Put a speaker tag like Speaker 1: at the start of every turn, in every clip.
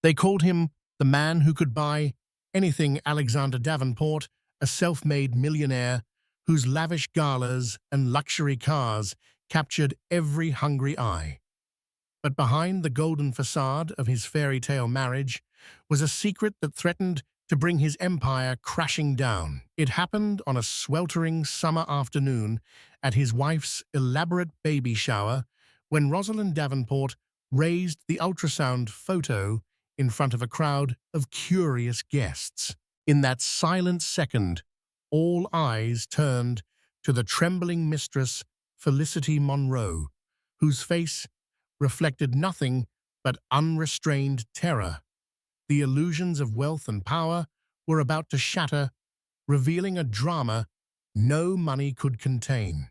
Speaker 1: They called him the man who could buy anything. Alexander Davenport, a self-made millionaire whose lavish galas and luxury cars captured every hungry eye. But behind the golden facade of his fairy tale marriage was a secret that threatened to bring his empire crashing down. It happened on a sweltering summer afternoon at his wife's elaborate baby shower when Rosalind Davenport raised the ultrasound photo in front of a crowd of curious guests. In that silent second, all eyes turned to the trembling mistress, Felicity Monroe, whose face reflected nothing but unrestrained terror. The illusions of wealth and power were about to shatter, revealing a drama no money could contain.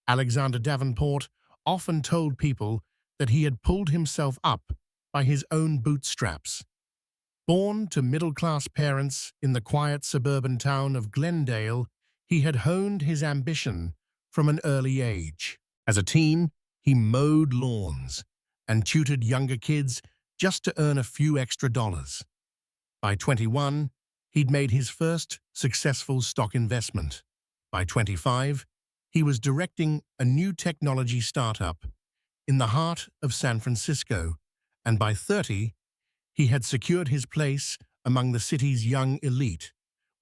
Speaker 1: Alexander Davenport often told people that he had pulled himself up by his own bootstraps. Born to middle-class parents in the quiet suburban town of Glendale, he had honed his ambition from an early age. As a teen, he mowed lawns and tutored younger kids just to earn a few extra dollars. By 21, he'd made his first successful stock investment. By 25, he was directing a new technology startup in the heart of San Francisco, and by 30, he had secured his place among the city's young elite,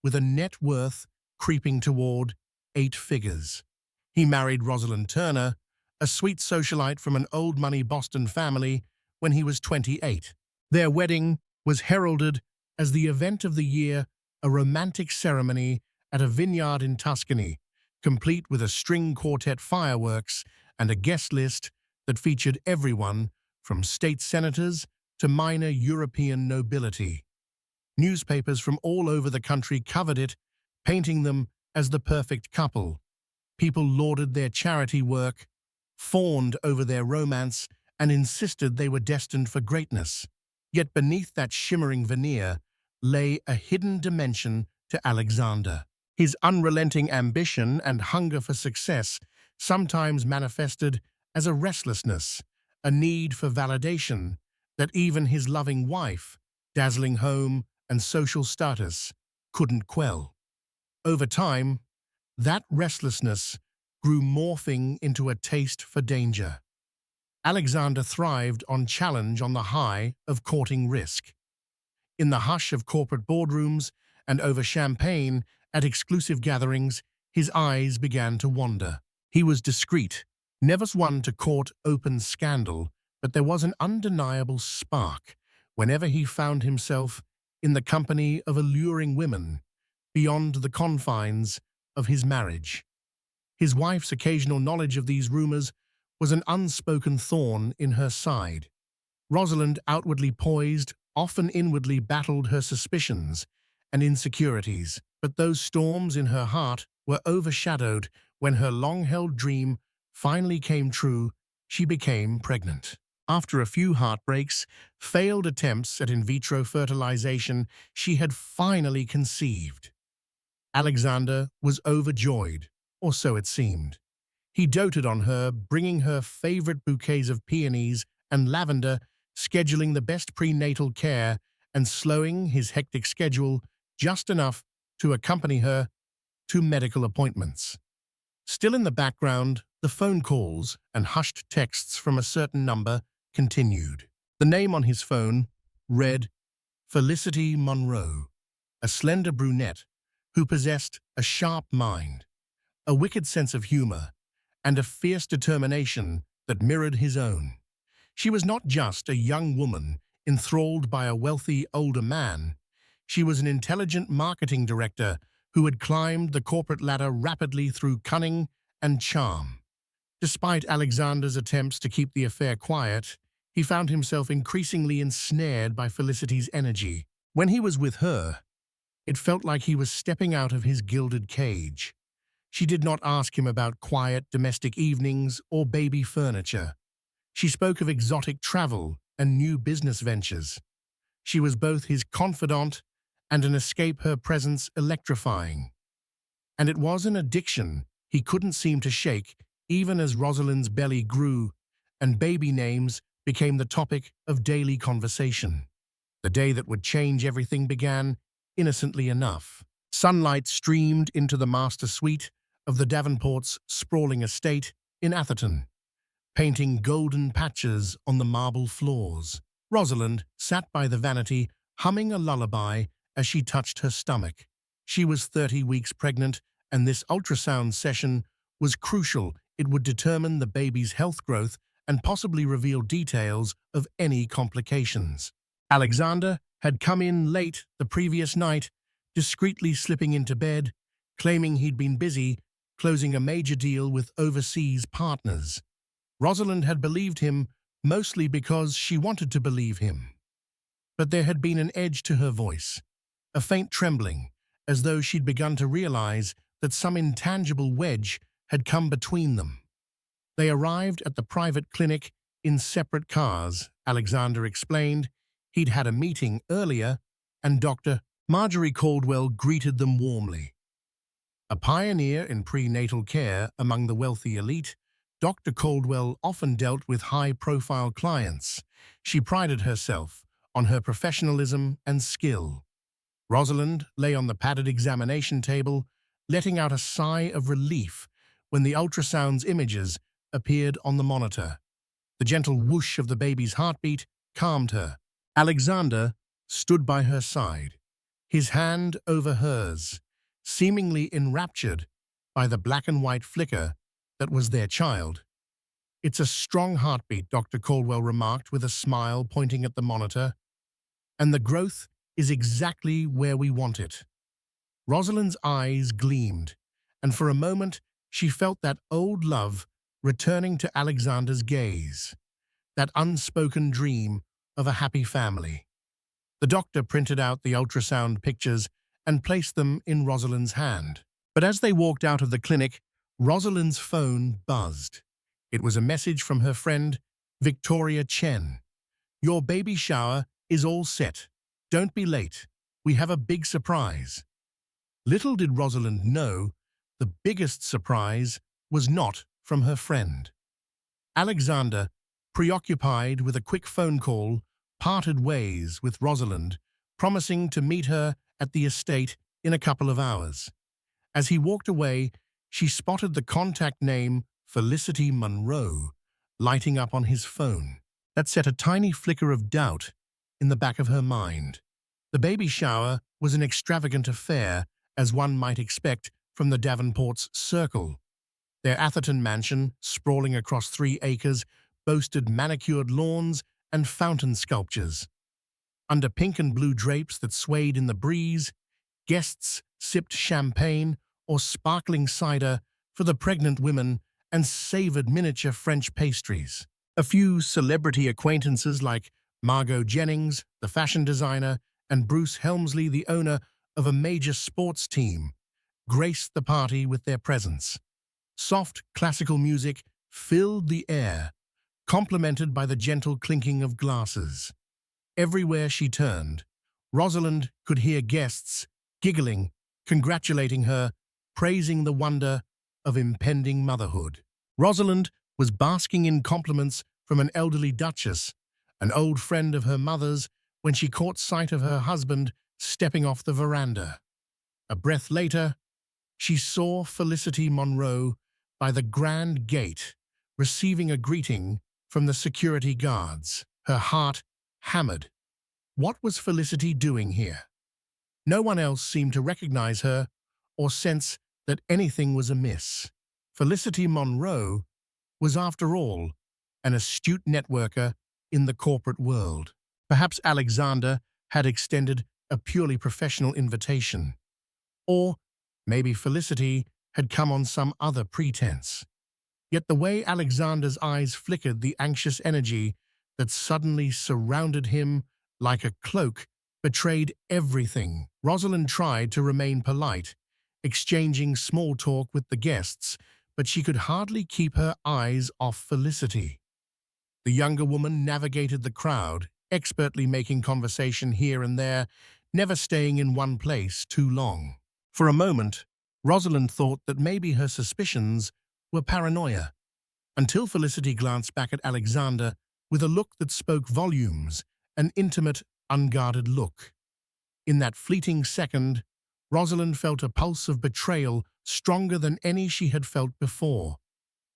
Speaker 1: with a net worth creeping toward 8 figures. He married Rosalind Turner, a sweet socialite from an old-money Boston family, when he was 28. Their wedding was heralded as the event of the year, a romantic ceremony at a vineyard in Tuscany, complete with a string quartet, fireworks, and a guest list that featured everyone from state senators to minor European nobility. Newspapers from all over the country covered it, painting them as the perfect couple. People lauded their charity work, fawned over their romance, and insisted they were destined for greatness. Yet beneath that shimmering veneer lay a hidden dimension to Alexander. His unrelenting ambition and hunger for success sometimes manifested as a restlessness, a need for validation that even his loving wife, dazzling home, and social status couldn't quell. Over time, that restlessness grew, morphing into a taste for danger. Alexander thrived on challenge, on the high of courting risk. In the hush of corporate boardrooms and over champagne at exclusive gatherings, his eyes began to wander. He was discreet, never one to court open scandal, but there was an undeniable spark whenever he found himself in the company of alluring women beyond the confines of his marriage. His wife's occasional knowledge of these rumors was an unspoken thorn in her side. Rosalind, outwardly poised, often inwardly battled her suspicions and insecurities, but those storms in her heart were overshadowed when her long-held dream finally came true. She became pregnant. After a few heartbreaks, failed attempts at in vitro fertilization, she had finally conceived. Alexander was overjoyed, or so it seemed. He doted on her, bringing her favorite bouquets of peonies and lavender, scheduling the best prenatal care, and slowing his hectic schedule just enough to accompany her to medical appointments. Still in the background, the phone calls and hushed texts from a certain number continued. The name on his phone read Felicity Monroe, a slender brunette who possessed a sharp mind, a wicked sense of humor, and a fierce determination that mirrored his own. She was not just a young woman enthralled by a wealthy older man. She was an intelligent marketing director who had climbed the corporate ladder rapidly through cunning and charm. Despite Alexander's attempts to keep the affair quiet, he found himself increasingly ensnared by Felicity's energy. When he was with her, it felt like he was stepping out of his gilded cage. She did not ask him about quiet domestic evenings or baby furniture. She spoke of exotic travel and new business ventures. She was both his confidant and an escape, her presence electrifying. And it was an addiction he couldn't seem to shake, even as Rosalind's belly grew and baby names became the topic of daily conversation. The day that would change everything began innocently enough. Sunlight streamed into the master suite of the Davenports' sprawling estate in Atherton, painting golden patches on the marble floors. Rosalind sat by the vanity, humming a lullaby as she touched her stomach. She was 30 weeks pregnant, and this ultrasound session was crucial. It would determine the baby's health growth and possibly reveal details of any complications. Alexander had come in late the previous night, discreetly slipping into bed, claiming he'd been busy closing a major deal with overseas partners. Rosalind had believed him mostly because she wanted to believe him. But there had been an edge to her voice, a faint trembling, as though she'd begun to realize that some intangible wedge had come between them. They arrived at the private clinic in separate cars, Alexander explained. He'd had a meeting earlier, and Dr. Marjorie Caldwell greeted them warmly. A pioneer in prenatal care among the wealthy elite, Dr. Caldwell often dealt with high-profile clients. She prided herself on her professionalism and skill. Rosalind lay on the padded examination table, letting out a sigh of relief when the ultrasound's images appeared on the monitor. The gentle whoosh of the baby's heartbeat calmed her. Alexander stood by her side, his hand over hers, seemingly enraptured by the black-and-white flicker that was their child. "It's a strong heartbeat," Dr. Caldwell remarked with a smile, pointing at the monitor. "And the growth is exactly where we want it." Rosalind's eyes gleamed, and for a moment she felt that old love returning to Alexander's gaze, that unspoken dream of a happy family. The doctor printed out the ultrasound pictures and placed them in Rosalind's hand. But as they walked out of the clinic, Rosalind's phone buzzed. It was a message from her friend, Victoria Chen. "Your baby shower is all set. Don't be late. We have a big surprise." Little did Rosalind know, the biggest surprise was not from her friend. Alexander, preoccupied with a quick phone call, parted ways with Rosalind, promising to meet her at the estate in a couple of hours. As he walked away, she spotted the contact name Felicity Monroe lighting up on his phone. That set a tiny flicker of doubt in the back of her mind. The baby shower was an extravagant affair, as one might expect from the Davenports' circle. Their Atherton mansion, sprawling across 3 acres, boasted manicured lawns and fountain sculptures. Under pink and blue drapes that swayed in the breeze, guests sipped champagne or sparkling cider for the pregnant women and savored miniature French pastries. A few celebrity acquaintances like Margot Jennings, the fashion designer, and Bruce Helmsley, the owner of a major sports team, graced the party with their presence. Soft classical music filled the air, complemented by the gentle clinking of glasses. Everywhere she turned, Rosalind could hear guests giggling, congratulating her, praising the wonder of impending motherhood. Rosalind was basking in compliments from an elderly duchess, an old friend of her mother's, when she caught sight of her husband stepping off the veranda. A breath later, she saw Felicity Monroe by the grand gate, receiving a greeting from the security guards. Her heart hammered. What was Felicity doing here? No one else seemed to recognize her or sense that anything was amiss. Felicity Monroe was, after all, an astute networker in the corporate world. Perhaps Alexander had extended a purely professional invitation. Or maybe Felicity had come on some other pretense. Yet the way Alexander's eyes flickered, the anxious energy that suddenly surrounded him like a cloak, betrayed everything. Rosalind tried to remain polite, exchanging small talk with the guests, but she could hardly keep her eyes off Felicity. The younger woman navigated the crowd, expertly making conversation here and there, never staying in one place too long. For a moment, Rosalind thought that maybe her suspicions were paranoia, until Felicity glanced back at Alexander with a look that spoke volumes, an intimate, unguarded look. In that fleeting second, Rosalind felt a pulse of betrayal stronger than any she had felt before.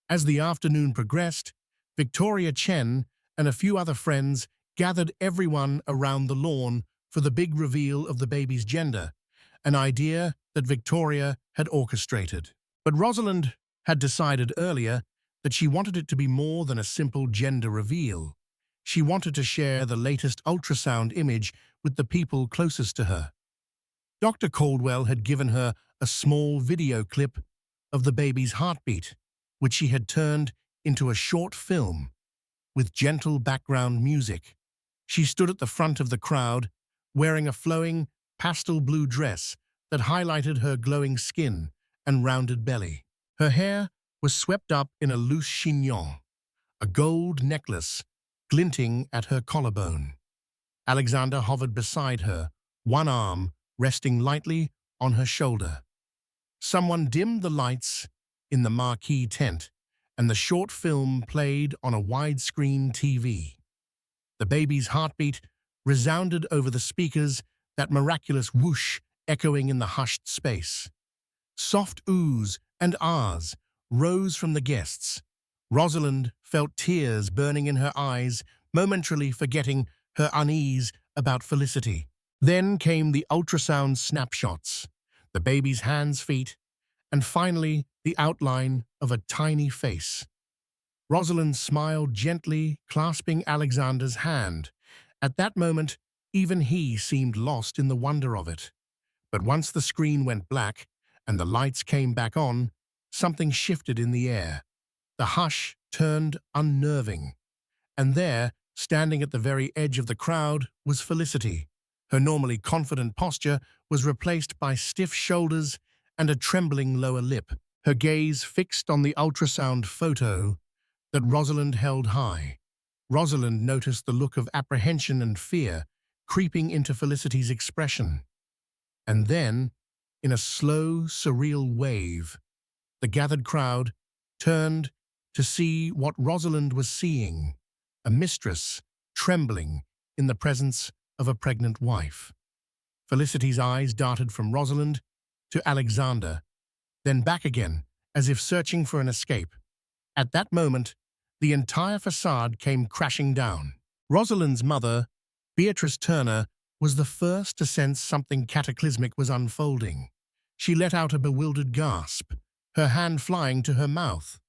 Speaker 1: As the afternoon progressed, Victoria Chen and a few other friends gathered everyone around the lawn for the big reveal of the baby's gender, an idea that Victoria had orchestrated. But Rosalind had decided earlier that she wanted it to be more than a simple gender reveal. She wanted to share the latest ultrasound image with the people closest to her. Dr. Caldwell had given her a small video clip of the baby's heartbeat, which she had turned into a short film with gentle background music. She stood at the front of the crowd, wearing a flowing pastel blue dress that highlighted her glowing skin and rounded belly. Her hair was swept up in a loose chignon, a gold necklace glinting at her collarbone. Alexander hovered beside her, one arm resting lightly on her shoulder. Someone dimmed the lights in the marquee tent, and the short film played on a widescreen TV. The baby's heartbeat resounded over the speakers, that miraculous whoosh echoing in the hushed space. Soft oohs and ahs rose from the guests. Rosalind felt tears burning in her eyes, momentarily forgetting her unease about Felicity. Then came the ultrasound snapshots, the baby's hands, feet, and finally the outline of a tiny face. Rosalind smiled gently, clasping Alexander's hand. At that moment, even he seemed lost in the wonder of it. But once the screen went black and the lights came back on, something shifted in the air. The hush turned unnerving. And there, standing at the very edge of the crowd, was Felicity. Her normally confident posture was replaced by stiff shoulders and a trembling lower lip, her gaze fixed on the ultrasound photo that Rosalind held high. Rosalind noticed the look of apprehension and fear creeping into Felicity's expression. And then, in a slow, surreal wave, the gathered crowd turned to see what Rosalind was seeing, a mistress trembling in the presence of a pregnant wife. Felicity's eyes darted from Rosalind to Alexander, then back again, as if searching for an escape. At that moment, the entire facade came crashing down. Rosalind's mother, Beatrice Turner, was the first to sense something cataclysmic was unfolding. She let out a bewildered gasp, her hand flying to her mouth.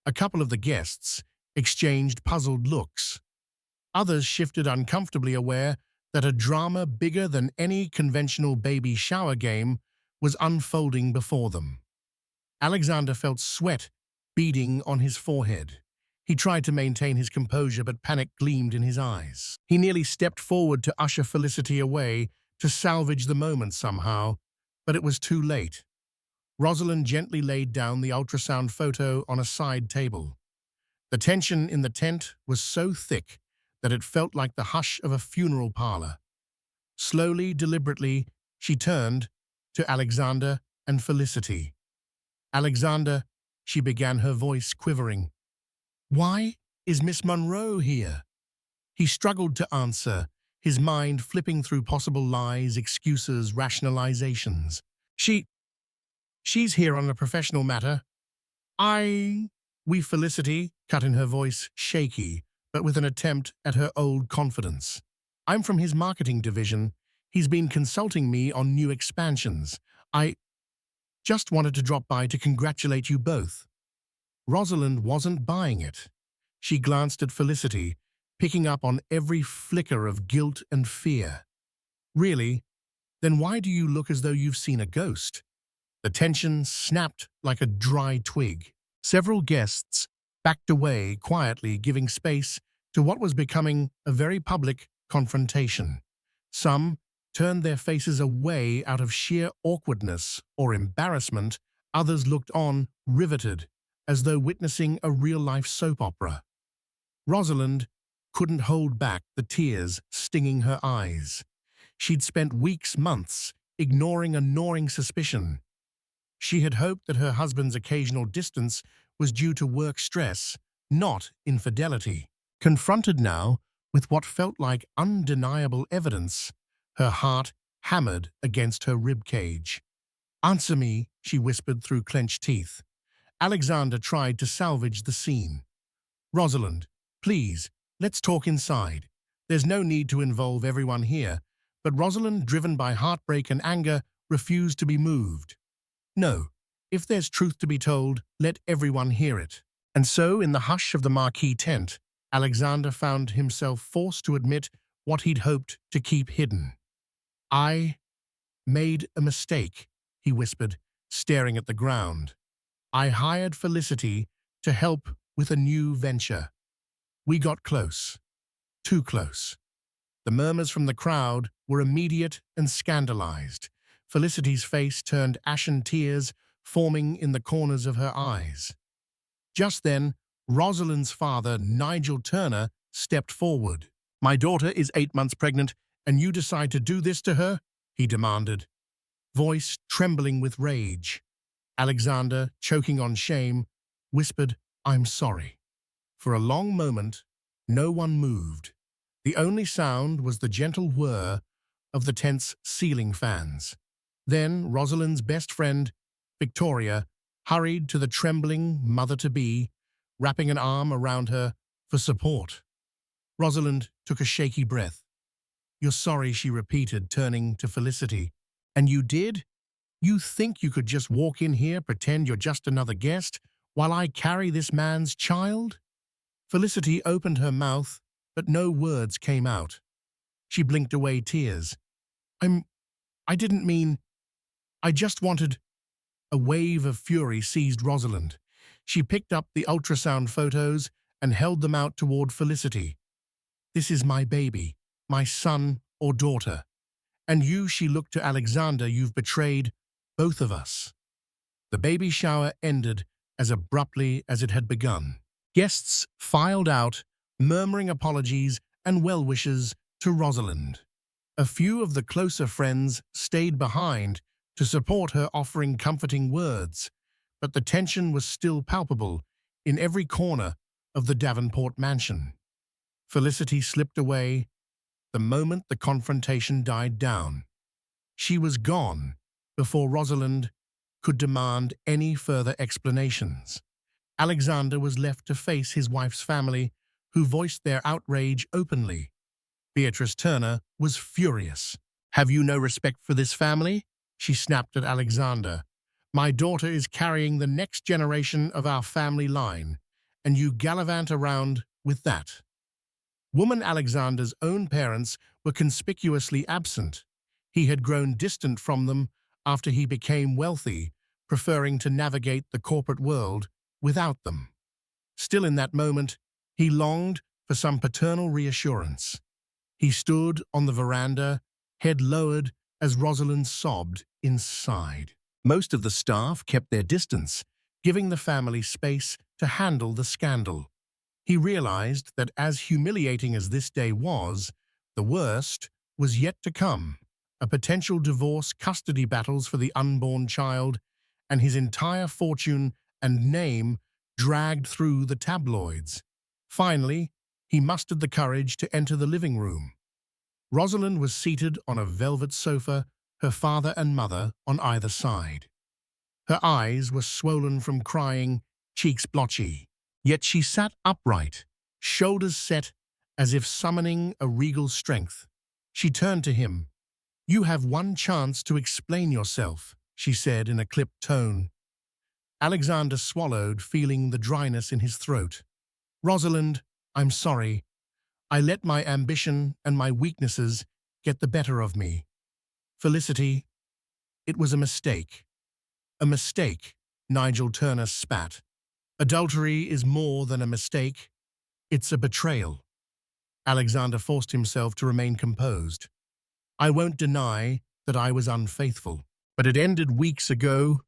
Speaker 1: A couple of the guests exchanged puzzled looks. Others shifted uncomfortably, aware that a drama bigger than any conventional baby shower game was unfolding before them. Alexander felt sweat beading on his forehead. He tried to maintain his composure, but panic gleamed in his eyes. He nearly stepped forward to usher Felicity away, to salvage the moment somehow, but it was too late. Rosalind gently laid down the ultrasound photo on a side table. The tension in the tent was so thick that it felt like the hush of a funeral parlor. Slowly, deliberately, she turned to Alexander and Felicity. "Alexander," she began, her voice quivering. "Why is Miss Monroe here?" He struggled to answer, his mind flipping through possible lies, excuses, rationalizations. She's here on a professional matter. Felicity cut in, her voice shaky, but with an attempt at her old confidence. "I'm from his marketing division. He's been consulting me on new expansions. I just wanted to drop by to congratulate you both." Rosalind wasn't buying it. She glanced at Felicity, picking up on every flicker of guilt and fear. "Really? Then why do you look as though you've seen a ghost?" The tension snapped like a dry twig. Several guests backed away quietly, giving space to what was becoming a very public confrontation. Some turned their faces away out of sheer awkwardness or embarrassment. Others looked on, riveted, as though witnessing a real-life soap opera. Rosalind couldn't hold back the tears stinging her eyes. She'd spent weeks, months, ignoring a gnawing suspicion. She had hoped that her husband's occasional distance was due to work stress, not infidelity. Confronted now with what felt like undeniable evidence, her heart hammered against her rib cage. "Answer me," she whispered through clenched teeth. Alexander tried to salvage the scene. "Rosalind, please, let's talk inside. There's no need to involve everyone here." But Rosalind, driven by heartbreak and anger, refused to be moved. "No, if there's truth to be told, let everyone hear it." And so, in the hush of the marquee tent, Alexander found himself forced to admit what he'd hoped to keep hidden. "I made a mistake," he whispered, staring at the ground. "I hired Felicity to help with a new venture. We got close. Too close." The murmurs from the crowd were immediate and scandalized. Felicity's face turned ashen, tears forming in the corners of her eyes. Just then, Rosalind's father, Nigel Turner, stepped forward. "My daughter is 8 months pregnant, and you decide to do this to her?" he demanded, voice trembling with rage. Alexander, choking on shame, whispered, "I'm sorry." For a long moment, no one moved. The only sound was the gentle whir of the tent's ceiling fans. Then Rosalind's best friend, Victoria, hurried to the trembling mother-to-be, wrapping an arm around her for support. Rosalind took a shaky breath. "You're sorry," she repeated, turning to Felicity. "And you did? You think you could just walk in here, pretend you're just another guest, while I carry this man's child?" Felicity opened her mouth, but no words came out. She blinked away tears. I didn't mean... I just wanted..." A wave of fury seized Rosalind. She picked up the ultrasound photos and held them out toward Felicity. "This is my baby, my son or daughter. And you," she looked to Alexander, "you've betrayed both of us." The baby shower ended as abruptly as it had begun. Guests filed out, murmuring apologies and well-wishes to Rosalind. A few of the closer friends stayed behind to support her, offering comforting words, but the tension was still palpable in every corner of the Davenport mansion. Felicity slipped away the moment the confrontation died down. She was gone before Rosalind could demand any further explanations. Alexander was left to face his wife's family, who voiced their outrage openly. Beatrice Turner was furious. "Have you no respect for this family?" she snapped at Alexander. "My daughter is carrying the next generation of our family line, and you gallivant around with that." Woman Alexander's own parents were conspicuously absent. He had grown distant from them after he became wealthy, preferring to navigate the corporate world without them. Still, in that moment, he longed for some paternal reassurance. He stood on the veranda, head lowered as Rosalind sobbed inside. Most of the staff kept their distance, giving the family space to handle the scandal. He realized that as humiliating as this day was, the worst was yet to come. A potential divorce, custody battles for the unborn child, and his entire fortune and name dragged through the tabloids. Finally, he mustered the courage to enter the living room. Rosalind was seated on a velvet sofa, her father and mother on either side. Her eyes were swollen from crying, cheeks blotchy. Yet she sat upright, shoulders set as if summoning a regal strength. She turned to him. "You have one chance to explain yourself," she said in a clipped tone. Alexander swallowed, feeling the dryness in his throat. "Rosalind, I'm sorry. I let my ambition and my weaknesses get the better of me. Felicity, it was a mistake." "A mistake," Nigel Turner spat. "Adultery is more than a mistake. It's a betrayal." Alexander forced himself to remain composed. "I won't deny that I was unfaithful, but it ended weeks ago.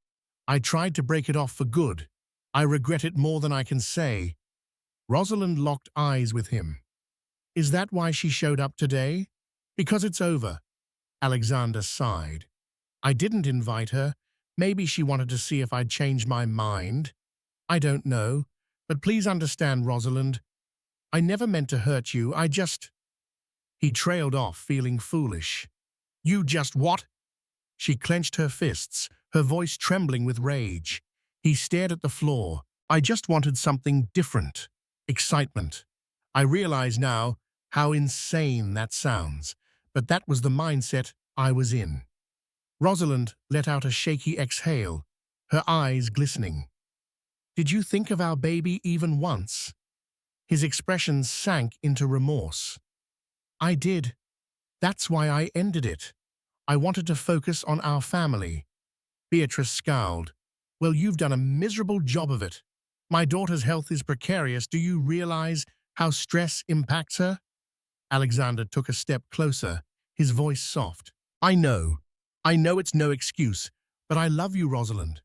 Speaker 1: I tried to break it off for good. I regret it more than I can say." Rosalind locked eyes with him. "Is that why she showed up today? Because it's over." Alexander sighed. "I didn't invite her. Maybe she wanted to see if I'd changed my mind. I don't know. But please understand, Rosalind. I never meant to hurt you. I just..." He trailed off, feeling foolish. You just what? She clenched her fists, her voice trembling with rage. He stared at the floor. I just wanted something different. Excitement. I realize now how insane that sounds, but that was the mindset I was in. Rosalind let out a shaky exhale, her eyes glistening. Did you think of our baby even once? His expression sank into remorse. I did. That's why I ended it. I wanted to focus on our family. Beatrice scowled. Well, you've done a miserable job of it. My daughter's health is precarious. Do you realize how stress impacts her? Alexander took a step closer, his voice soft. I know it's no excuse, but I love you, Rosalind.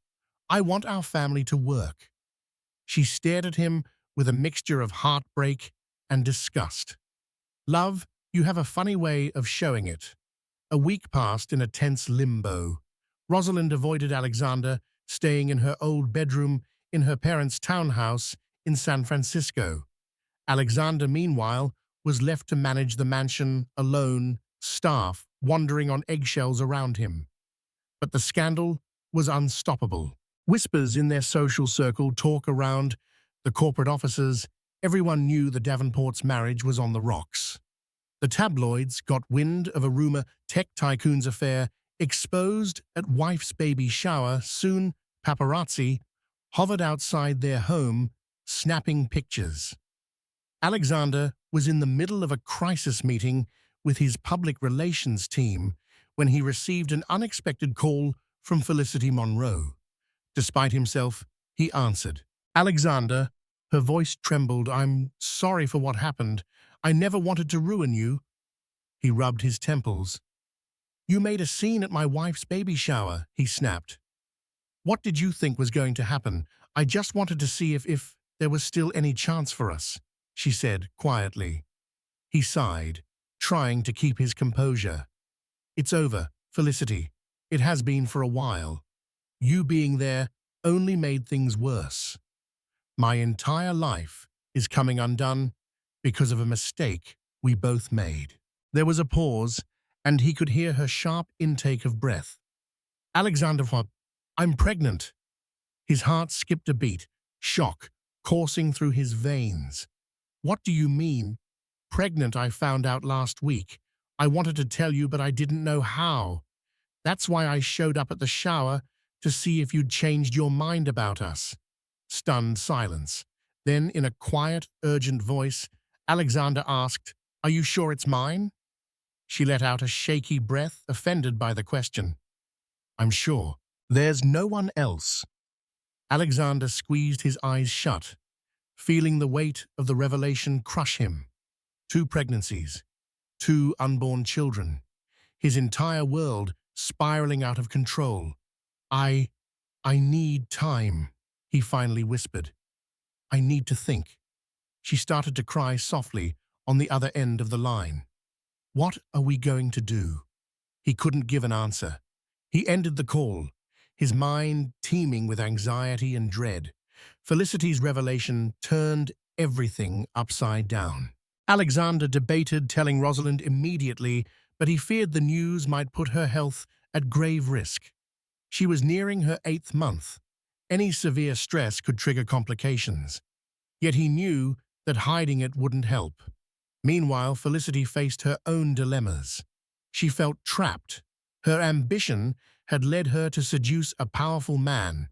Speaker 1: I want our family to work. She stared at him with a mixture of heartbreak and disgust. Love, you have a funny way of showing it. A week passed in a tense limbo. Rosalind avoided Alexander, staying in her old bedroom in her parents' townhouse in San Francisco. Alexander, meanwhile, was left to manage the mansion alone, staff wandering on eggshells around him. But the scandal was unstoppable. Whispers in their social circle, talk around the corporate offices, everyone knew the Davenports' marriage was on the rocks. The tabloids got wind of a rumor tech tycoon's affair exposed at wife's baby shower. Soon, paparazzi hovered outside their home, snapping pictures. Alexander was in the middle of a crisis meeting with his public relations team when he received an unexpected call from Felicity Monroe. Despite himself, he answered. Alexander, her voice trembled, I'm sorry for what happened. I never wanted to ruin you. He rubbed his temples. You made a scene at my wife's baby shower, he snapped. What did you think was going to happen? I just wanted to see if there was still any chance for us, she said quietly. He sighed, trying to keep his composure. It's over, Felicity. It has been for a while. You being there only made things worse. My entire life is coming undone because of a mistake we both made. There was a pause, and he could hear her sharp intake of breath. Alexander, I'm pregnant. His heart skipped a beat, shock coursing through his veins. What do you mean? Pregnant, I found out last week. I wanted to tell you, but I didn't know how. That's why I showed up at the shower to see if you'd changed your mind about us. Stunned silence. Then, in a quiet, urgent voice, Alexander asked, Are you sure it's mine? She let out a shaky breath, offended by the question. I'm sure. There's no one else. Alexander squeezed his eyes shut, feeling the weight of the revelation crush him. 2 pregnancies, 2 unborn children, his entire world spiraling out of control. I need time, he finally whispered. I need to think. She started to cry softly on the other end of the line. What are we going to do? He couldn't give an answer. He ended the call, his mind teeming with anxiety and dread. Felicity's revelation turned everything upside down. Alexander debated telling Rosalind immediately, but he feared the news might put her health at grave risk. She was nearing her 8th month. Any severe stress could trigger complications. Yet he knew that hiding it wouldn't help. Meanwhile, Felicity faced her own dilemmas. She felt trapped. Her ambition had led her to seduce a powerful man,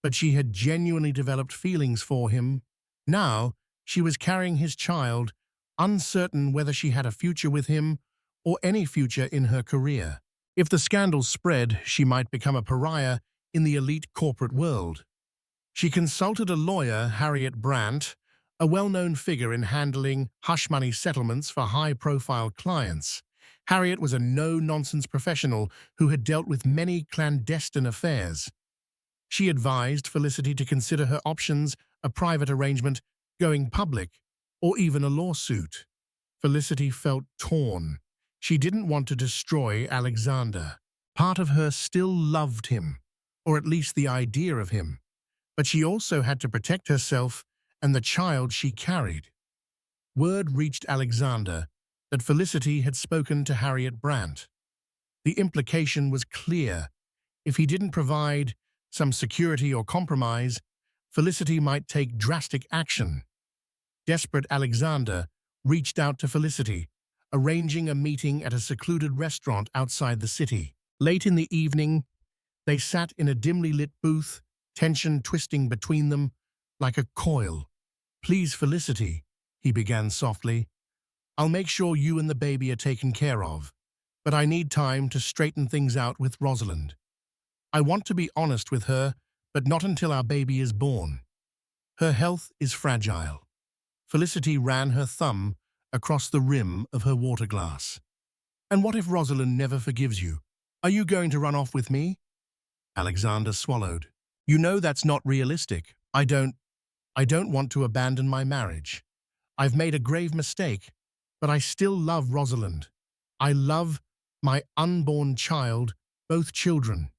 Speaker 1: but she had genuinely developed feelings for him. Now, she was carrying his child, uncertain whether she had a future with him or any future in her career. If the scandal spread, she might become a pariah in the elite corporate world. She consulted a lawyer, Harriet Brandt, a well-known figure in handling hush-money settlements for high-profile clients. Harriet was a no-nonsense professional who had dealt with many clandestine affairs. She advised Felicity to consider her options, a private arrangement, going public, or even a lawsuit. Felicity felt torn. She didn't want to destroy Alexander. Part of her still loved him, or at least the idea of him, but she also had to protect herself and the child she carried. Word reached Alexander that Felicity had spoken to Harriet Brandt. The implication was clear. If he didn't provide some security or compromise, Felicity might take drastic action. Desperate Alexander reached out to Felicity, arranging a meeting at a secluded restaurant outside the city. Late in the evening, they sat in a dimly lit booth, tension twisting between them like a coil. "Please, Felicity," he began softly, "I'll make sure you and the baby are taken care of, but I need time to straighten things out with Rosalind. I want to be honest with her, but not until our baby is born. Her health is fragile." Felicity ran her thumb across the rim of her water glass. "And what if Rosalind never forgives you? Are you going to run off with me?" Alexander swallowed. "You know that's not realistic. I don't want to abandon my marriage. I've made a grave mistake, but I still love Rosalind. I love my unborn child, both children."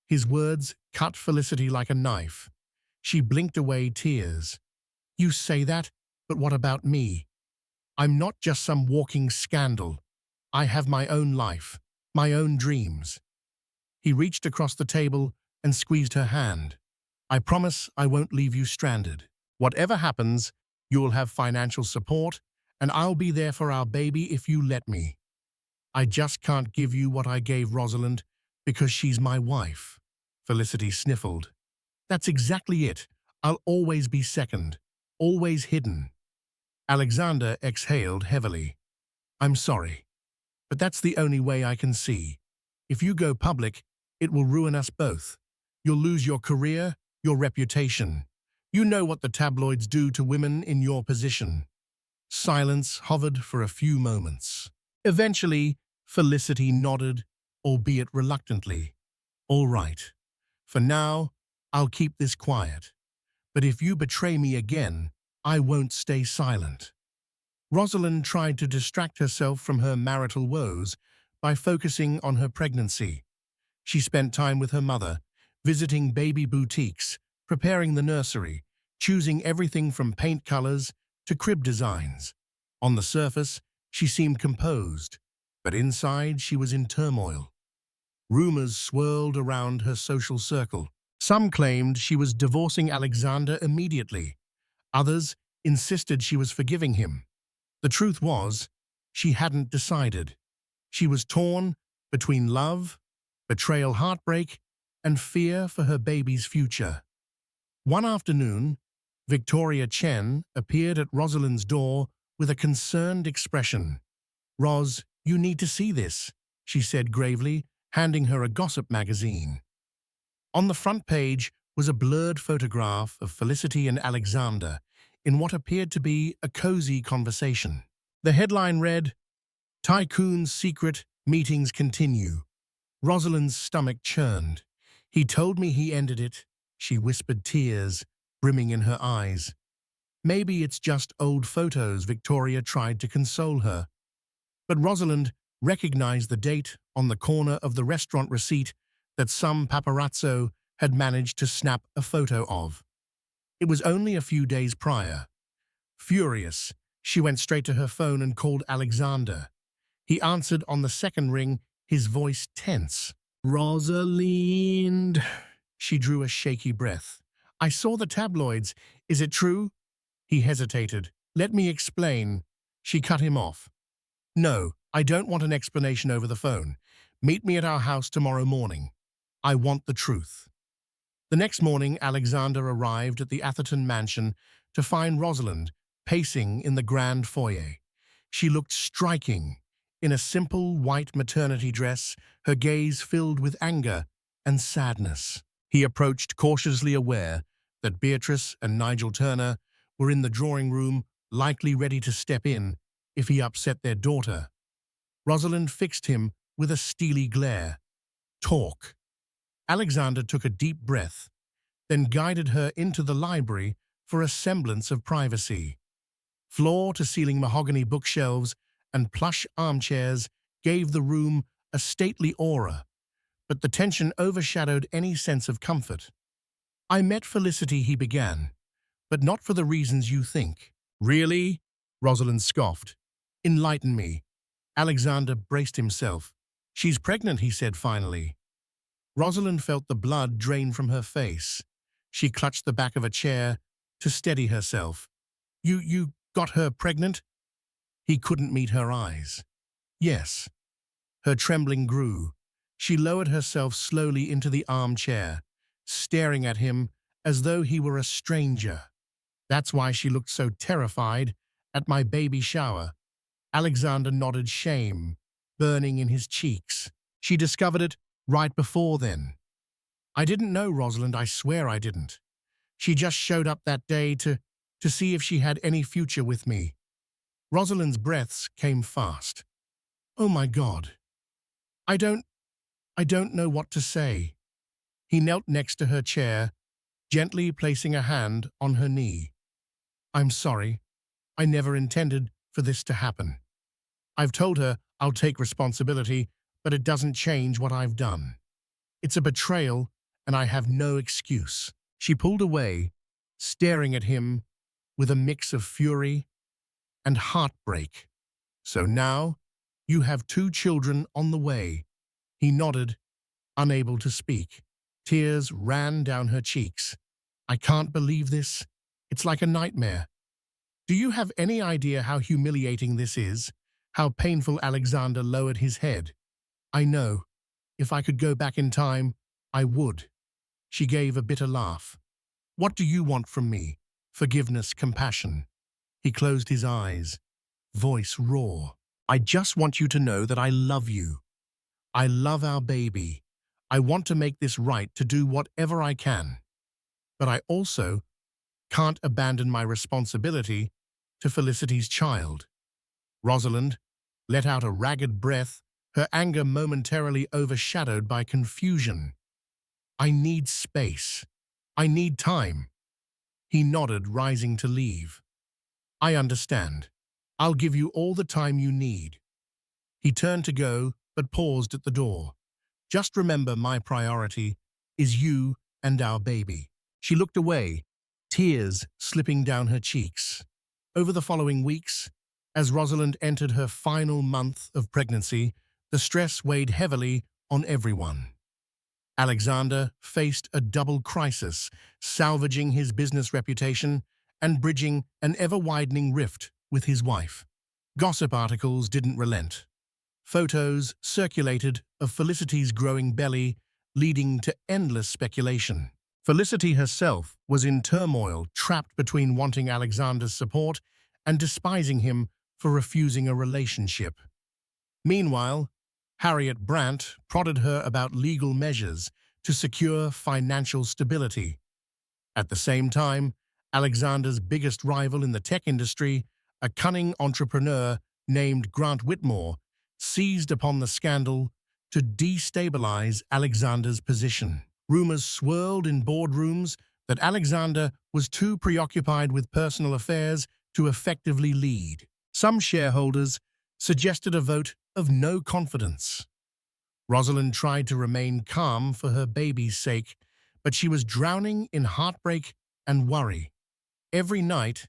Speaker 1: His words cut Felicity like a knife. She blinked away tears. "You say that, but what about me? I'm not just some walking scandal. I have my own life, my own dreams." He reached across the table and squeezed her hand. "I promise I won't leave you stranded. Whatever happens, you will have financial support, and I'll be there for our baby if you let me. I just can't give you what I gave Rosalind because she's my wife." Felicity sniffled. "That's exactly it. I'll always be second, always hidden." Alexander exhaled heavily. "I'm sorry, but that's the only way I can see. If you go public, it will ruin us both. You'll lose your career, your reputation. You know what the tabloids do to women in your position." Silence hovered for a few moments. Eventually, Felicity nodded, albeit reluctantly. "All right. For now, I'll keep this quiet. But if you betray me again, I won't stay silent." Rosalind tried to distract herself from her marital woes by focusing on her pregnancy. She spent time with her mother, visiting baby boutiques, preparing the nursery, choosing everything from paint colors to crib designs. On the surface, she seemed composed, but inside she was in turmoil. Rumors swirled around her social circle. Some claimed she was divorcing Alexander immediately. Others insisted she was forgiving him. The truth was, she hadn't decided. She was torn between love, betrayal, heartbreak, and fear for her baby's future. One afternoon, Victoria Chen appeared at Rosalind's door with a concerned expression. "Ros, you need to see this," she said gravely, handing her a gossip magazine. On the front page was a blurred photograph of Felicity and Alexander in what appeared to be a cozy conversation. The headline read, "Tycoon's secret, meetings continue." Rosalind's stomach churned. "He told me he ended it," she whispered, tears brimming in her eyes. "Maybe it's just old photos," Victoria tried to console her. But Rosalind recognized the date on the corner of the restaurant receipt that some paparazzo had managed to snap a photo of. It was only a few days prior. Furious, she went straight to her phone and called Alexander. He answered on the second ring, his voice tense. "Rosalind." She drew a shaky breath. "I saw the tabloids. Is it true?" He hesitated. "Let me explain." She cut him off. "No, I don't want an explanation over the phone. Meet me at our house tomorrow morning. I want the truth." The next morning, Alexander arrived at the Atherton mansion to find Rosalind pacing in the grand foyer. She looked striking. In a simple white maternity dress, her gaze filled with anger and sadness. He approached, cautiously aware that Beatrice and Nigel Turner were in the drawing room, likely ready to step in if he upset their daughter. Rosalind fixed him with a steely glare. "Talk." Alexander took a deep breath, then guided her into the library for a semblance of privacy. Floor-to-ceiling mahogany bookshelves and plush armchairs gave the room a stately aura, but the tension overshadowed any sense of comfort. "I met Felicity," he began, "but not for the reasons you think." "Really?" Rosalind scoffed. Enlighten me. Alexander braced himself. She's pregnant, he said finally. Rosalind felt the blood drain from her face. She clutched the back of a chair to steady herself. You got her pregnant? He couldn't meet her eyes. Yes. Her trembling grew. She lowered herself slowly into the armchair, staring at him as though he were a stranger. That's why she looked so terrified at my baby shower. Alexander nodded, shame burning in his cheeks. She discovered it right before then. I didn't know, Rosalind, I swear I didn't. She just showed up that day to see if she had any future with me. Rosalind's breaths came fast. Oh my God. I don't know what to say. He knelt next to her chair, gently placing a hand on her knee. I'm sorry. I never intended for this to happen. I've told her I'll take responsibility, but it doesn't change what I've done. It's a betrayal, and I have no excuse. She pulled away, staring at him with a mix of fury and heartbreak. So now you have 2 children on the way. He nodded, unable to speak. Tears ran down her cheeks. I can't believe this. It's like a nightmare. Do you have any idea how humiliating this is? How painful? Alexander lowered his head. I know. If I could go back in time, I would. She gave a bitter laugh. What do you want from me? Forgiveness, compassion. He closed his eyes, voice raw. I just want you to know that I love you. I love our baby. I want to make this right, to do whatever I can. But I also can't abandon my responsibility to Felicity's child. Rosalind let out a ragged breath, her anger momentarily overshadowed by confusion. I need space. I need time. He nodded, rising to leave. I understand. I'll give you all the time you need. He turned to go, but paused at the door. Just remember, my priority is you and our baby. She looked away, tears slipping down her cheeks. Over the following weeks, as Rosalind entered her final month of pregnancy, the stress weighed heavily on everyone. Alexander faced a double crisis, salvaging his business reputation and bridging an ever-widening rift with his wife. Gossip articles didn't relent. Photos circulated of Felicity's growing belly, leading to endless speculation. Felicity herself was in turmoil, trapped between wanting Alexander's support and despising him for refusing a relationship. Meanwhile, Harriet Brandt prodded her about legal measures to secure financial stability. At the same time, Alexander's biggest rival in the tech industry, a cunning entrepreneur named Grant Whitmore, seized upon the scandal to destabilize Alexander's position. Rumors swirled in boardrooms that Alexander was too preoccupied with personal affairs to effectively lead. Some shareholders suggested a vote of no confidence. Rosalind tried to remain calm for her baby's sake, but she was drowning in heartbreak and worry. Every night,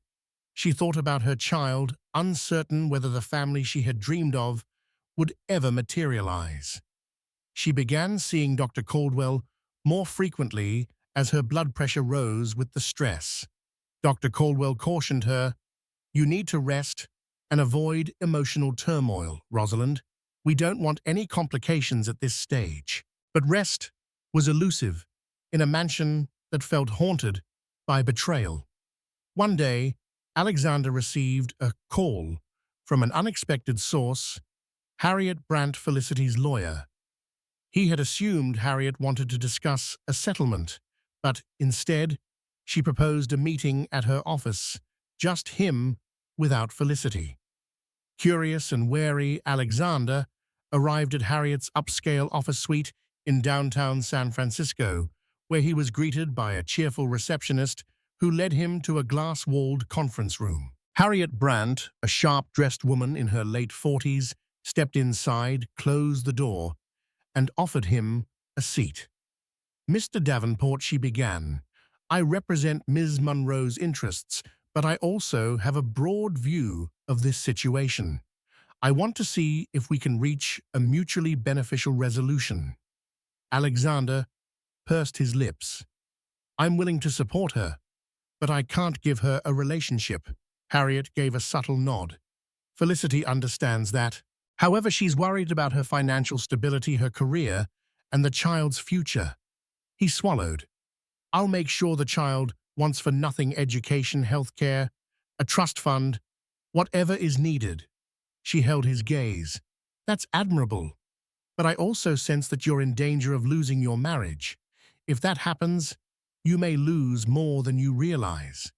Speaker 1: she thought about her child, uncertain whether the family she had dreamed of would ever materialize. She began seeing Dr. Caldwell more frequently as her blood pressure rose with the stress. Dr. Caldwell cautioned her, "You need to rest and avoid emotional turmoil, Rosalind. We don't want any complications at this stage." But rest was elusive in a mansion that felt haunted by betrayal. One day, Alexander received a call from an unexpected source, Harriet Brandt, Felicity's lawyer. He had assumed Harriet wanted to discuss a settlement, but instead, she proposed a meeting at her office, just him without Felicity. Curious and wary, Alexander arrived at Harriet's upscale office suite in downtown San Francisco, where he was greeted by a cheerful receptionist who led him to a glass-walled conference room. Harriet Brandt, a sharp-dressed woman in her late 40s, stepped inside, closed the door, and offered him a seat. "Mr. Davenport," she began, "I represent Ms. Monroe's interests, but I also have a broad view of this situation. I want to see if we can reach a mutually beneficial resolution. Alexander pursed his lips. I'm willing to support her, but I can't give her a relationship. Harriet gave a subtle nod. Felicity understands that. However, she's worried about her financial stability, her career, and the child's future. He swallowed. I'll make sure the child wants for nothing education, health care, a trust fund, whatever is needed. She held his gaze. That's admirable. But I also sense that you're in danger of losing your marriage. If that happens, you may lose more than you realize.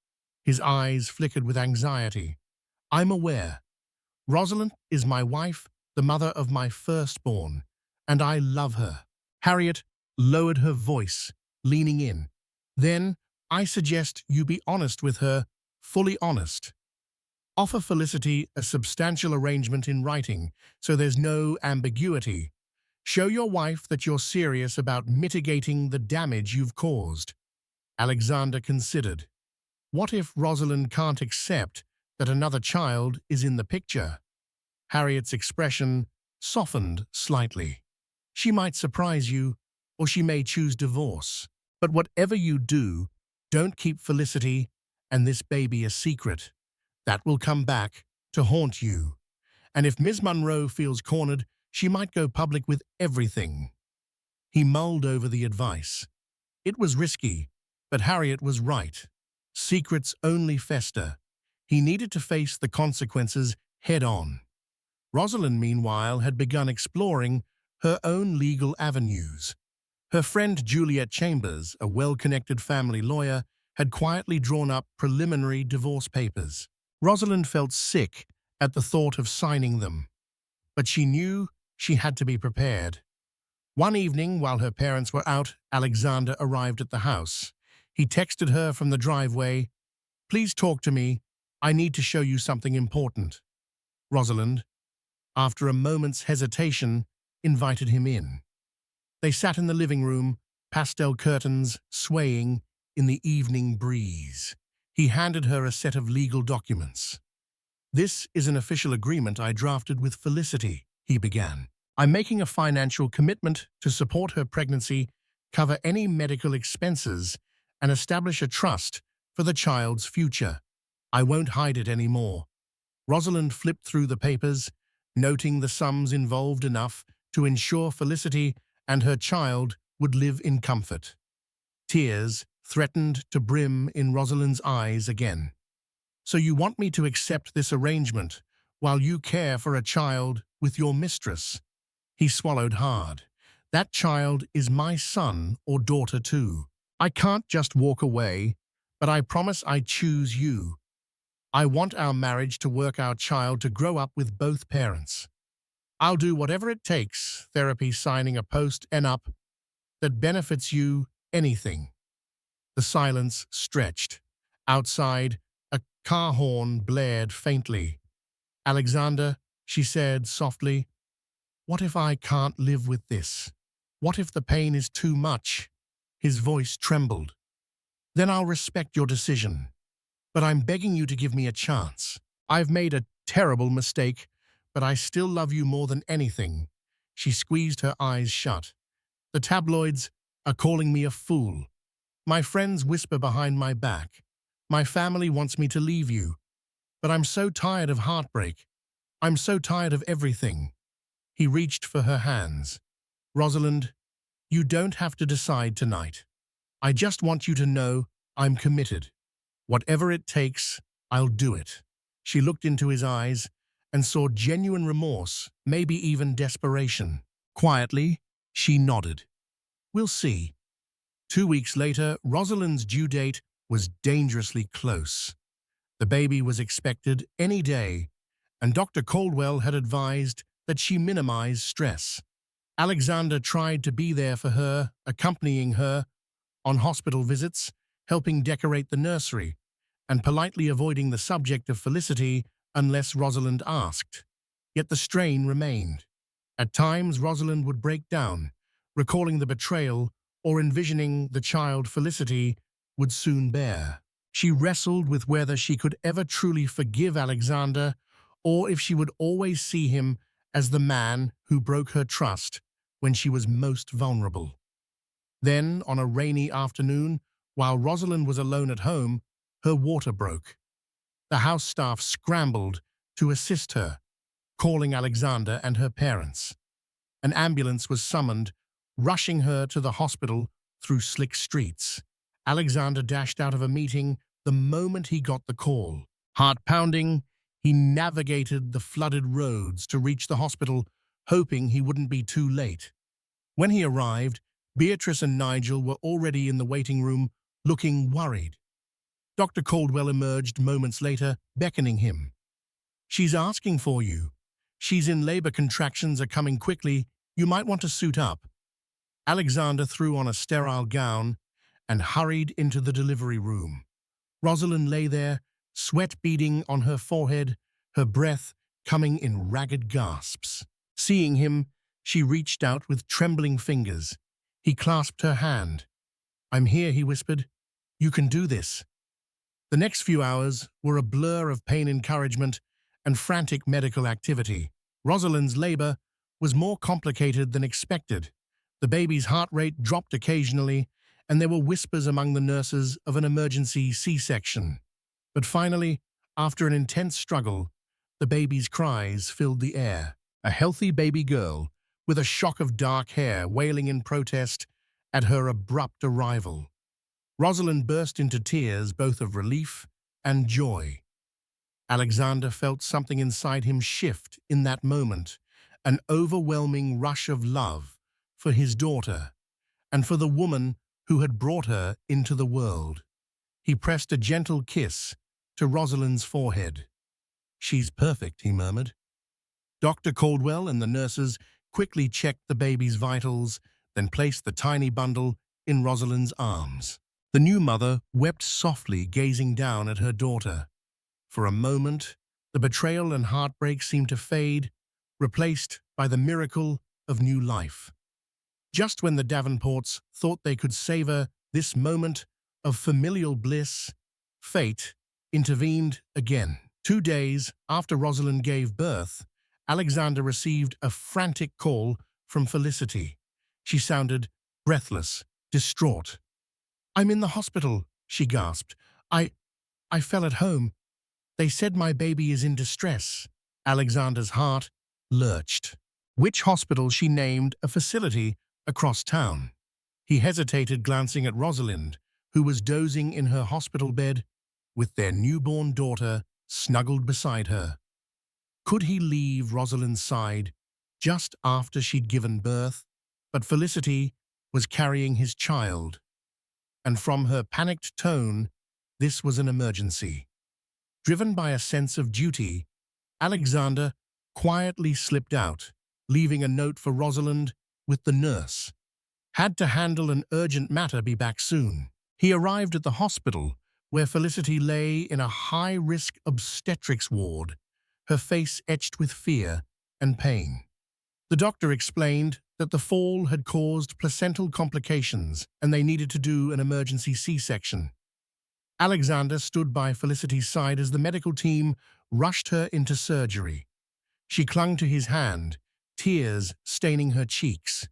Speaker 1: His eyes flickered with anxiety. I'm aware. Rosalind is my wife, the mother of my firstborn, and I love her. Harriet lowered her voice, leaning in. Then, I suggest you be honest with her, fully honest. Offer Felicity a substantial arrangement in writing, so there's no ambiguity. Show your wife that you're serious about mitigating the damage you've caused. Alexander considered. What if Rosalind can't accept that another child is in the picture? Harriet's expression softened slightly. She might surprise you, or she may choose divorce. But whatever you do, don't keep Felicity and this baby a secret. That will come back to haunt you. And if Ms. Munro feels cornered, she might go public with everything. He mulled over the advice. It was risky, but Harriet was right. Secrets only fester. He needed to face the consequences head-on. Rosalind, meanwhile, had begun exploring her own legal avenues. Her friend Juliet Chambers, a well-connected family lawyer, had quietly drawn up preliminary divorce papers. Rosalind felt sick at the thought of signing them, but she knew she had to be prepared. One evening, while her parents were out, Alexander arrived at the house. He texted her from the driveway, "Please talk to me. I need to show you something important." Rosalind, after a moment's hesitation, invited him in. They sat in the living room, pastel curtains swaying in the evening breeze. He handed her a set of legal documents. "This is an official agreement I drafted with Felicity," he began. "I'm making a financial commitment to support her pregnancy, cover any medical expenses, and establish a trust for the child's future. I won't hide it anymore." Rosalind flipped through the papers, noting the sums involved enough to ensure Felicity and her child would live in comfort. Tears threatened to brim in Rosalind's eyes again. "So you want me to accept this arrangement while you care for a child with your mistress?" He swallowed hard. "That child is my son or daughter too. I can't just walk away, but I promise I choose you. I want our marriage to work, our child to grow up with both parents. I'll do whatever it takes, therapy, signing a post-nup that benefits you, anything." The silence stretched. Outside, a car horn blared faintly. "Alexander," she said softly, "what if I can't live with this? What if the pain is too much?" His voice trembled. "Then I'll respect your decision. But I'm begging you to give me a chance. I've made a terrible mistake, but I still love you more than anything." She squeezed her eyes shut. "The tabloids are calling me a fool. My friends whisper behind my back. My family wants me to leave you. But I'm so tired of heartbreak. I'm so tired of everything." He reached for her hands. "Rosalind, you don't have to decide tonight. I just want you to know I'm committed. Whatever it takes, I'll do it." She looked into his eyes and saw genuine remorse, maybe even desperation. Quietly, she nodded. "We'll see." 2 weeks later, Rosalind's due date was dangerously close. The baby was expected any day, and Dr. Caldwell had advised that she minimize stress. Alexander tried to be there for her, accompanying her on hospital visits, helping decorate the nursery, and politely avoiding the subject of Felicity unless Rosalind asked. Yet the strain remained. At times, Rosalind would break down, recalling the betrayal or envisioning the child Felicity would soon bear. She wrestled with whether she could ever truly forgive Alexander or if she would always see him as the man who broke her trust when she was most vulnerable. Then, on a rainy afternoon, while Rosalind was alone at home, her water broke. The house staff scrambled to assist her, calling Alexander and her parents. An ambulance was summoned, rushing her to the hospital through slick streets. Alexander dashed out of a meeting the moment he got the call. Heart pounding, he navigated the flooded roads to reach the hospital, hoping he wouldn't be too late. When he arrived, Beatrice and Nigel were already in the waiting room, looking worried. Dr. Caldwell emerged moments later, beckoning him. "She's asking for you. She's in labor, contractions are coming quickly. You might want to suit up." Alexander threw on a sterile gown and hurried into the delivery room. Rosalind lay there, sweat beading on her forehead, her breath coming in ragged gasps. Seeing him, she reached out with trembling fingers. He clasped her hand. "I'm here," he whispered. "You can do this." The next few hours were a blur of pain, encouragement, and frantic medical activity. Rosalind's labor was more complicated than expected. The baby's heart rate dropped occasionally, and there were whispers among the nurses of an emergency C-section. But finally, after an intense struggle, the baby's cries filled the air. A healthy baby girl, with a shock of dark hair wailing in protest at her abrupt arrival. Rosalind burst into tears, both of relief and joy. Alexander felt something inside him shift in that moment, an overwhelming rush of love for his daughter and for the woman who had brought her into the world. He pressed a gentle kiss to Rosalind's forehead. "She's perfect," he murmured. Dr. Caldwell and the nurses quickly checked the baby's vitals, then placed the tiny bundle in Rosalind's arms. The new mother wept softly, gazing down at her daughter. For a moment, the betrayal and heartbreak seemed to fade, replaced by the miracle of new life. Just when the Davenports thought they could savor this moment of familial bliss, fate intervened again. 2 days after Rosalind gave birth, Alexander received a frantic call from Felicity. She sounded breathless, distraught. "I'm in the hospital," she gasped. I fell at home. They said my baby is in distress." Alexander's heart lurched. Which hospital? She named a facility across town. He hesitated, glancing at Rosalind, who was dozing in her hospital bed with their newborn daughter snuggled beside her. Could he leave Rosalind's side just after she'd given birth? But Felicity was carrying his child, and from her panicked tone, this was an emergency. Driven by a sense of duty, Alexander quietly slipped out, leaving a note for Rosalind with the nurse. "Had to handle an urgent matter, be back soon." He arrived at the hospital, where Felicity lay in a high-risk obstetrics ward, her face etched with fear and pain. The doctor explained that the fall had caused placental complications and they needed to do an emergency C-section. Alexander stood by Felicity's side as the medical team rushed her into surgery. She clung to his hand, tears staining her cheeks.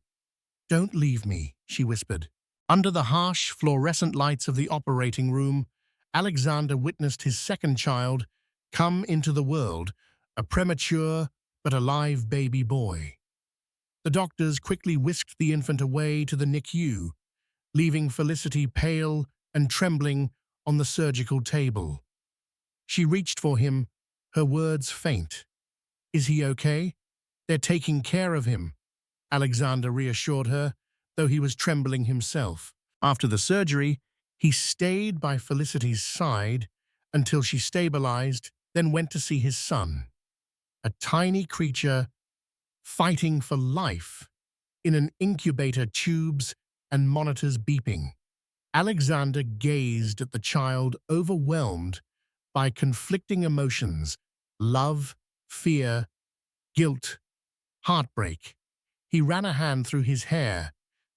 Speaker 1: "Don't leave me," she whispered. Under the harsh, fluorescent lights of the operating room, Alexander witnessed his second child come into the world, a premature but alive baby boy. The doctors quickly whisked the infant away to the NICU, leaving Felicity pale and trembling on the surgical table. She reached for him, her words faint. "Is he okay? They're taking care of him," Alexander reassured her, though he was trembling himself. After the surgery, he stayed by Felicity's side until she stabilized, then went to see his son, a tiny creature fighting for life in an incubator, tubes and monitors beeping. Alexander gazed at the child, overwhelmed by conflicting emotions: love, fear, guilt, heartbreak. He ran a hand through his hair,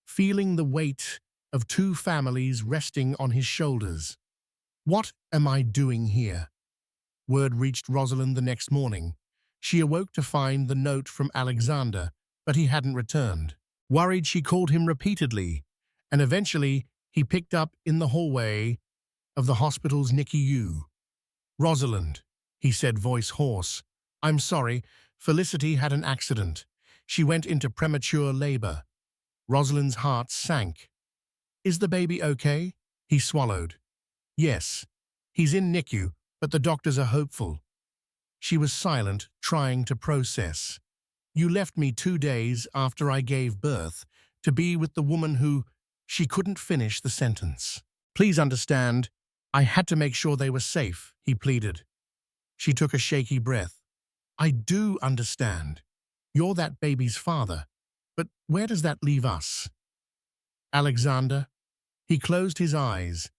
Speaker 1: feeling the weight of two families resting on his shoulders. "What am I doing here?" Word reached Rosalind the next morning. She awoke to find the note from Alexander, but he hadn't returned. Worried, she called him repeatedly, and eventually he picked up in the hallway of the hospital's NICU. "Rosalind," he said, voice hoarse. "I'm sorry, Felicity had an accident. She went into premature labor." Rosalind's heart sank. "Is the baby okay?" He swallowed. "Yes, he's in NICU, but the doctors are hopeful." She was silent, trying to process. "You left me 2 days after I gave birth to be with the woman who—" She couldn't finish the sentence. "Please understand, I had to make sure they were safe," he pleaded. She took a shaky breath. "I do understand. You're that baby's father. But where does that leave us?" "Alexander?" He closed his eyes,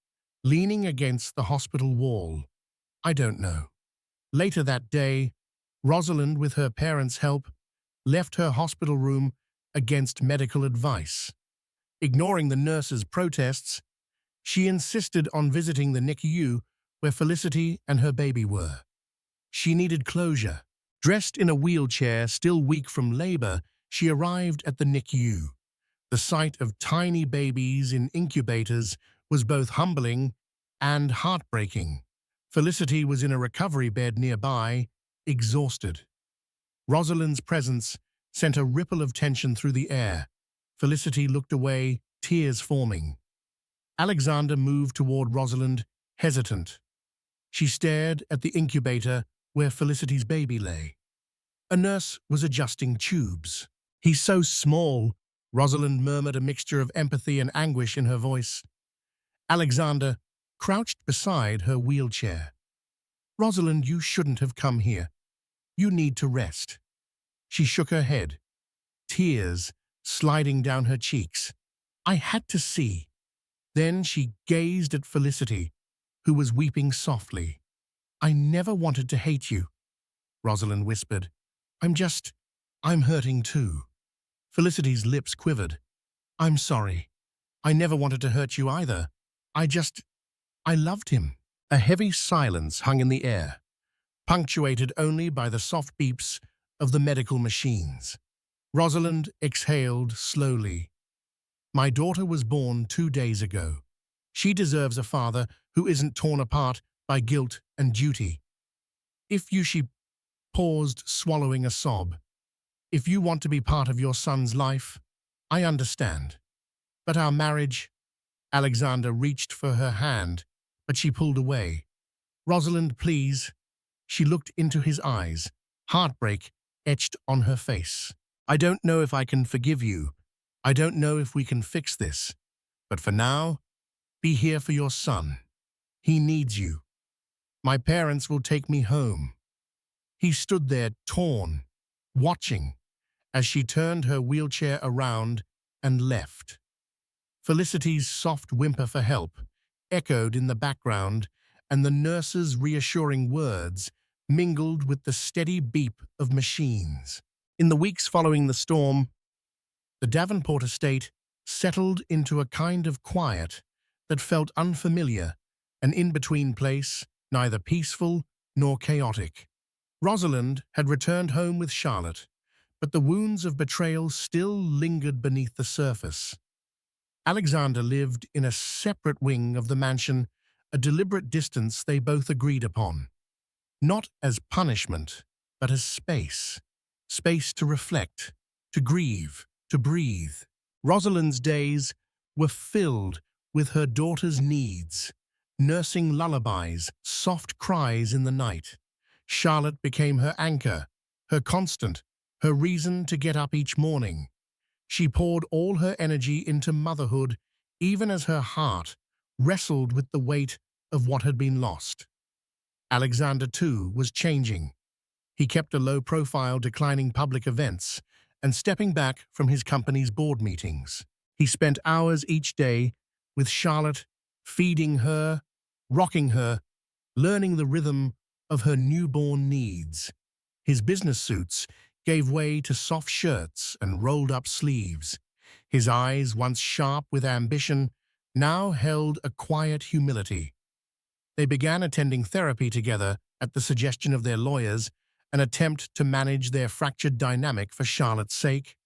Speaker 1: leaning against the hospital wall. "I don't know." Later that day, Rosalind, with her parents' help, left her hospital room against medical advice. Ignoring the nurses' protests, she insisted on visiting the NICU where Felicity and her baby were. She needed closure. Dressed in a wheelchair, still weak from labor, she arrived at the NICU. The sight of tiny babies in incubators was both humbling and heartbreaking. Felicity was in a recovery bed nearby, exhausted. Rosalind's presence sent a ripple of tension through the air. Felicity looked away, tears forming. Alexander moved toward Rosalind, hesitant. She stared at the incubator where Felicity's baby lay. A nurse was adjusting tubes. "He's so small," Rosalind murmured, a mixture of empathy and anguish in her voice. Alexander crouched beside her wheelchair. "Rosalind, you shouldn't have come here. You need to rest." She shook her head, tears sliding down her cheeks. "I had to see." Then she gazed at Felicity, who was weeping softly. "I never wanted to hate you," Rosalind whispered. I'm hurting too." Felicity's lips quivered. "I'm sorry. I never wanted to hurt you either. I loved him." A heavy silence hung in the air, punctuated only by the soft beeps of the medical machines. Rosalind exhaled slowly. "My daughter was born 2 days ago. She deserves a father who isn't torn apart by guilt and duty. She paused, swallowing a sob. "If you want to be part of your son's life, I understand. But our marriage—" Alexander reached for her hand, but she pulled away. "Rosalind, please." She looked into his eyes, heartbreak etched on her face. "I don't know if I can forgive you. I don't know if we can fix this. But for now, be here for your son. He needs you. My parents will take me home." He stood there, torn, watching, as she turned her wheelchair around and left. Felicity's soft whimper for help echoed in the background, and the nurse's reassuring words mingled with the steady beep of machines. In the weeks following the storm, the Davenport estate settled into a kind of quiet that felt unfamiliar, an in-between place, neither peaceful nor chaotic. Rosalind had returned home with Charlotte, but the wounds of betrayal still lingered beneath the surface. Alexander lived in a separate wing of the mansion, a deliberate distance they both agreed upon. Not as punishment, but as space. Space to reflect, to grieve, to breathe. Rosalind's days were filled with her daughter's needs, nursing lullabies, soft cries in the night. Charlotte became her anchor, her constant, her reason to get up each morning. She poured all her energy into motherhood, even as her heart wrestled with the weight of what had been lost. Alexander, too, was changing. He kept a low profile, declining public events and stepping back from his company's board meetings. He spent hours each day with Charlotte, feeding her, rocking her, learning the rhythm of her newborn needs. His business suits gave way to soft shirts and rolled-up sleeves. His eyes, once sharp with ambition, now held a quiet humility. They began attending therapy together at the suggestion of their lawyers, an attempt to manage their fractured dynamic for Charlotte's sake.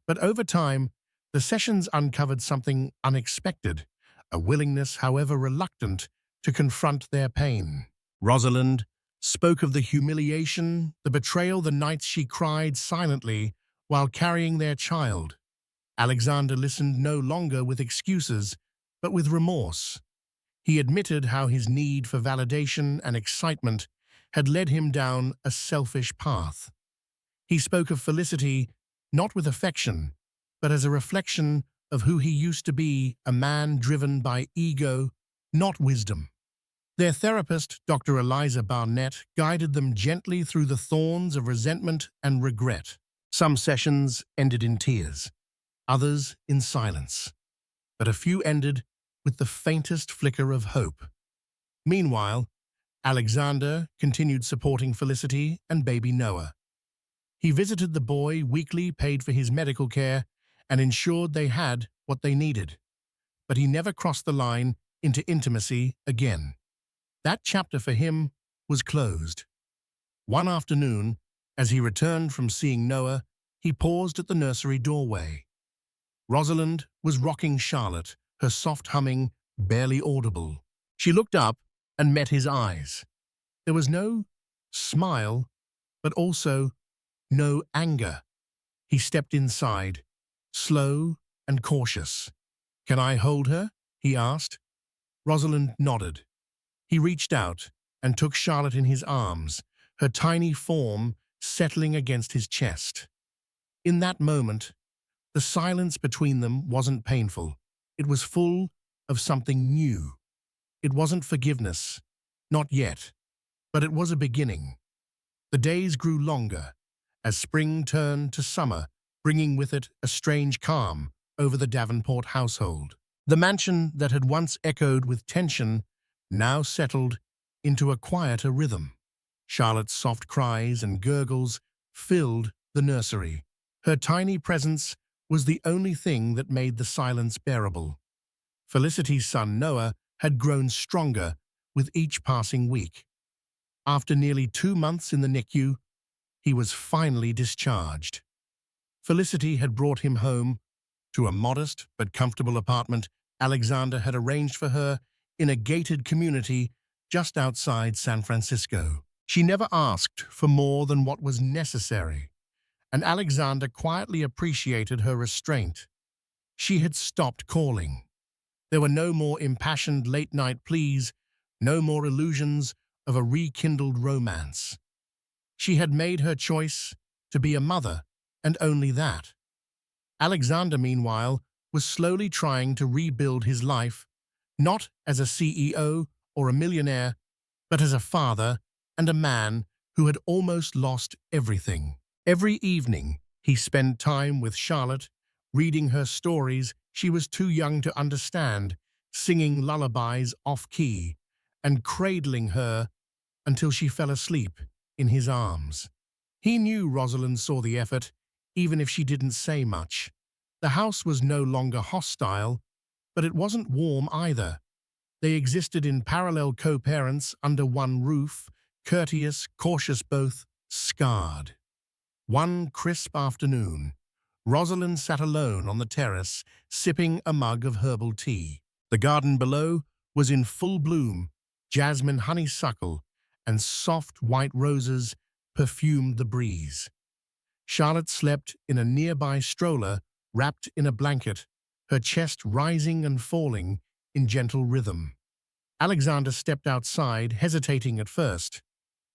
Speaker 1: But over time, the sessions uncovered something unexpected, a willingness, however reluctant, to confront their pain. Rosalind spoke of the humiliation, the betrayal, the nights she cried silently while carrying their child. Alexander listened no longer with excuses, but with remorse. He admitted how his need for validation and excitement had led him down a selfish path. He spoke of Felicity not with affection, but as a reflection of who he used to be, a man driven by ego, not wisdom. Their therapist, Dr. Eliza Barnett, guided them gently through the thorns of resentment and regret. Some sessions ended in tears, others in silence, but a few ended with the faintest flicker of hope. Meanwhile, Alexander continued supporting Felicity and baby Noah. He visited the boy weekly, paid for his medical care, and ensured they had what they needed. But he never crossed the line into intimacy again. That chapter for him was closed. One afternoon, as he returned from seeing Noah, he paused at the nursery doorway. Rosalind was rocking Charlotte, her soft humming barely audible. She looked up and met his eyes. There was no smile, but also no anger. He stepped inside, slow and cautious. "Can I hold her?" he asked. Rosalind nodded. He reached out and took Charlotte in his arms, her tiny form settling against his chest. In that moment, the silence between them wasn't painful. It was full of something new. It wasn't forgiveness, not yet, but it was a beginning. The days grew longer, as spring turned to summer, bringing with it a strange calm over the Davenport household. The mansion that had once echoed with tension now settled into a quieter rhythm. Charlotte's soft cries and gurgles filled the nursery. Her tiny presence was the only thing that made the silence bearable. Felicity's son Noah had grown stronger with each passing week. After nearly 2 months in the NICU, he was finally discharged. Felicity had brought him home to a modest but comfortable apartment Alexander had arranged for her in a gated community just outside San Francisco. She never asked for more than what was necessary, and Alexander quietly appreciated her restraint. She had stopped calling. There were no more impassioned late-night pleas, no more illusions of a rekindled romance. She had made her choice to be a mother, and only that. Alexander, meanwhile, was slowly trying to rebuild his life, not as a CEO or a millionaire, but as a father and a man who had almost lost everything. Every evening, he spent time with Charlotte, reading her stories she was too young to understand, singing lullabies off-key, and cradling her until she fell asleep in his arms. He knew Rosalind saw the effort, even if she didn't say much. The house was no longer hostile, but it wasn't warm either. They existed in parallel co-parents under one roof, courteous, cautious, both scarred. One crisp afternoon, Rosalind sat alone on the terrace, sipping a mug of herbal tea. The garden below was in full bloom. Jasmine, honeysuckle, and soft white roses perfumed the breeze. Charlotte slept in a nearby stroller, wrapped in a blanket, her chest rising and falling in gentle rhythm. Alexander stepped outside, hesitating at first.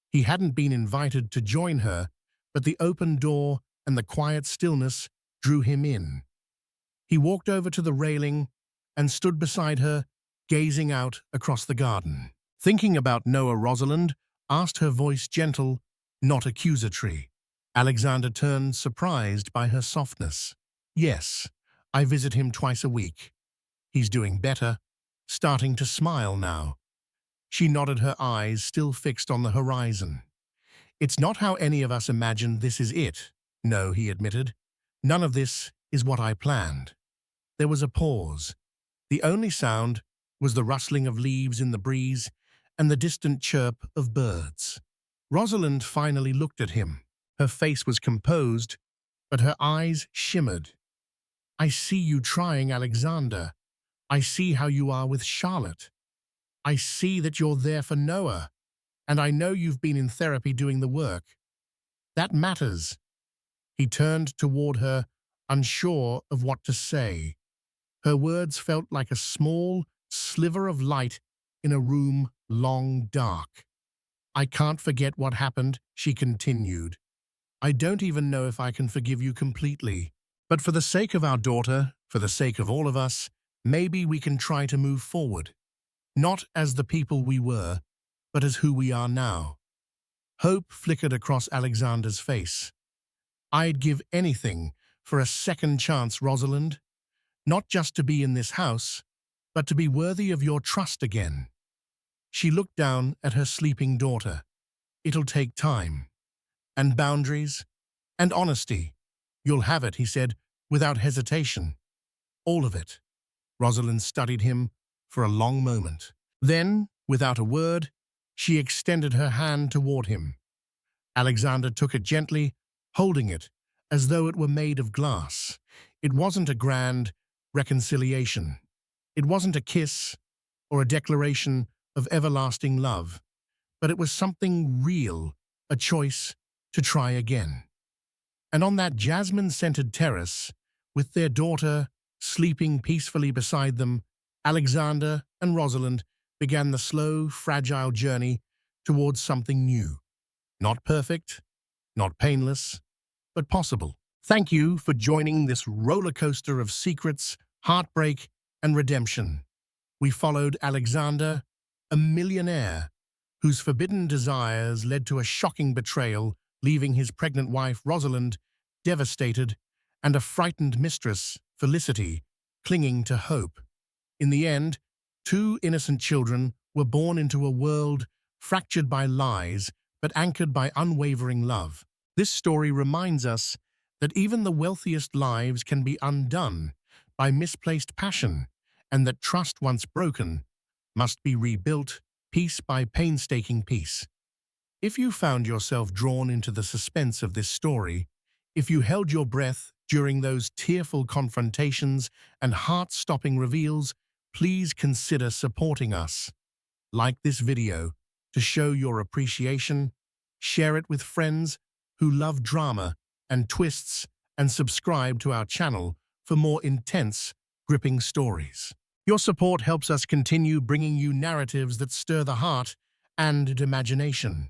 Speaker 1: He hadn't been invited to join her, but the open door and the quiet stillness drew him in. He walked over to the railing and stood beside her, gazing out across the garden. Thinking about Noah, Rosalind asked, her voice gentle, not accusatory. Alexander turned, surprised by her softness. "Yes, I visit him twice a week. He's doing better, starting to smile now." She nodded, her eyes still fixed on the horizon. "It's not how any of us imagined this is it." "No," he admitted. "None of this is what I planned." There was a pause. The only sound was the rustling of leaves in the breeze and the distant chirp of birds. Rosalind finally looked at him. Her face was composed, but her eyes shimmered. I see you trying, Alexander. I see how you are with Charlotte. I see that you're there for Noah, and I know you've been in therapy doing the work. That matters. He turned toward her, unsure of what to say. Her words felt like a small sliver of light in a room long dark. I can't forget what happened, she continued. I don't even know if I can forgive you completely. But for the sake of our daughter, for the sake of all of us, maybe we can try to move forward. Not as the people we were, but as who we are now. Hope flickered across Alexander's face. I'd give anything for a second chance, Rosalind. Not just to be in this house, but to be worthy of your trust again. She looked down at her sleeping daughter. It'll take time. And boundaries. And honesty. You'll have it, he said, without hesitation. All of it. Rosalind studied him for a long moment. Then, without a word, she extended her hand toward him. Alexander took it gently, holding it as though it were made of glass. It wasn't a grand reconciliation. It wasn't a kiss or a declaration of everlasting love, but it was something real, a choice to try again. And on that jasmine-scented terrace, with their daughter sleeping peacefully beside them, Alexander and Rosalind began the slow, fragile journey towards something new. Not perfect, not painless, but possible. Thank you for joining this roller coaster of secrets, heartbreak, and redemption. We followed Alexander, a millionaire, whose forbidden desires led to a shocking betrayal, leaving his pregnant wife, Rosalind, devastated, and a frightened mistress, Felicity, clinging to hope. In the end, two innocent children were born into a world fractured by lies but anchored by unwavering love. This story reminds us that even the wealthiest lives can be undone by misplaced passion, and that trust once broken must be rebuilt piece by painstaking piece. If you found yourself drawn into the suspense of this story, if you held your breath during those tearful confrontations and heart-stopping reveals, please consider supporting us. Like this video to show your appreciation, share it with friends who love drama and twists, and subscribe to our channel for more intense, gripping stories. Your support helps us continue bringing you narratives that stir the heart and imagination.